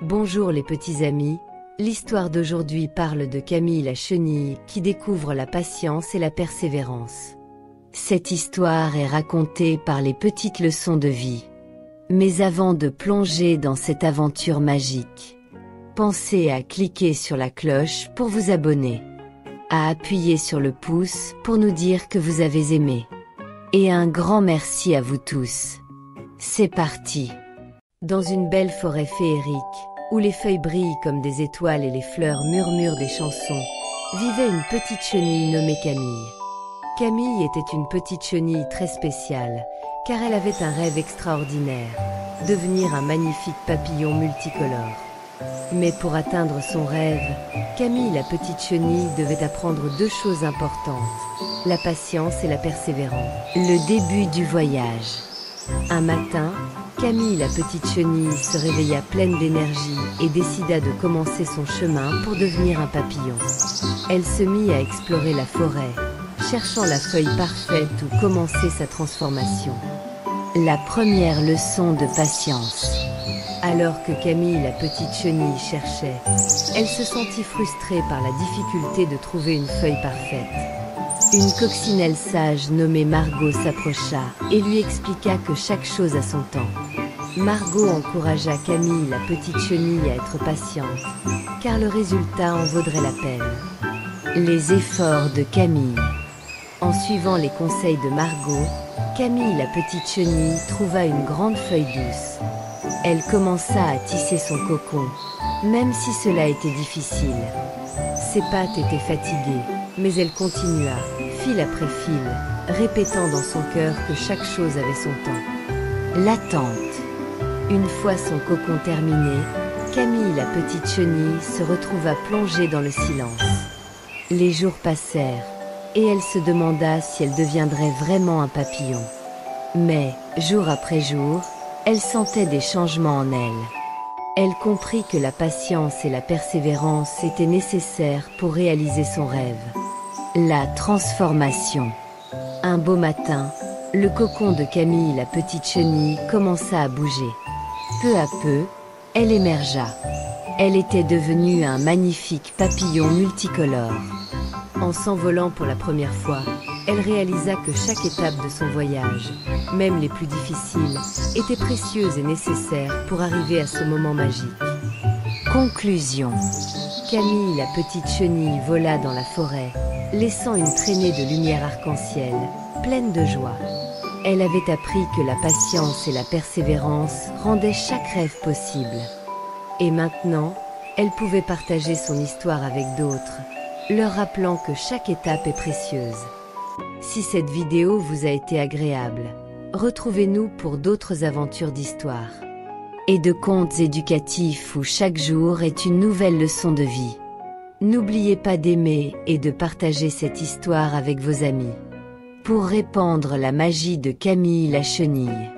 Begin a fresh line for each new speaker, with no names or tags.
Bonjour les petits amis, l'histoire d'aujourd'hui parle de Camille la chenille qui découvre la patience et la persévérance. Cette histoire est racontée par les petites leçons de vie. Mais avant de plonger dans cette aventure magique, pensez à cliquer sur la cloche pour vous abonner, à appuyer sur le pouce pour nous dire que vous avez aimé. Et un grand merci à vous tous. C'est parti! Dans une belle forêt féerique, où les feuilles brillent comme des étoiles et les fleurs murmurent des chansons, vivait une petite chenille nommée Camille. Camille était une petite chenille très spéciale, car elle avait un rêve extraordinaire, devenir un magnifique papillon multicolore. Mais pour atteindre son rêve, Camille la petite chenille devait apprendre deux choses importantes, la patience et la persévérance. Le début du voyage. Un matin, Camille la petite chenille se réveilla pleine d'énergie et décida de commencer son chemin pour devenir un papillon. Elle se mit à explorer la forêt, cherchant la feuille parfaite où commencer sa transformation. La première leçon de patience. Alors que Camille la petite chenille cherchait, elle se sentit frustrée par la difficulté de trouver une feuille parfaite. Une coccinelle sage nommée Margot s'approcha et lui expliqua que chaque chose a son temps. Margot encouragea Camille la petite chenille à être patiente, car le résultat en vaudrait la peine. Les efforts de Camille. En suivant les conseils de Margot, Camille la petite chenille trouva une grande feuille douce. Elle commença à tisser son cocon, même si cela était difficile. Ses pattes étaient fatiguées, mais elle continua, fil après fil, répétant dans son cœur que chaque chose avait son temps. L'attente. Une fois son cocon terminé, Camille la petite chenille se retrouva plongée dans le silence. Les jours passèrent, et elle se demanda si elle deviendrait vraiment un papillon. Mais, jour après jour, elle sentait des changements en elle. Elle comprit que la patience et la persévérance étaient nécessaires pour réaliser son rêve. La transformation. Un beau matin, le cocon de Camille la petite chenille commença à bouger. Peu à peu, elle émergea. Elle était devenue un magnifique papillon multicolore. En s'envolant pour la première fois, elle réalisa que chaque étape de son voyage, même les plus difficiles, était précieuse et nécessaire pour arriver à ce moment magique. Conclusion. Camille la petite chenille vola dans la forêt, laissant une traînée de lumière arc-en-ciel, pleine de joie. Elle avait appris que la patience et la persévérance rendaient chaque rêve possible. Et maintenant, elle pouvait partager son histoire avec d'autres, leur rappelant que chaque étape est précieuse. Si cette vidéo vous a été agréable, retrouvez-nous pour d'autres aventures d'histoire et de contes éducatifs où chaque jour est une nouvelle leçon de vie. N'oubliez pas d'aimer et de partager cette histoire avec vos amis pour répandre la magie de Camille la chenille.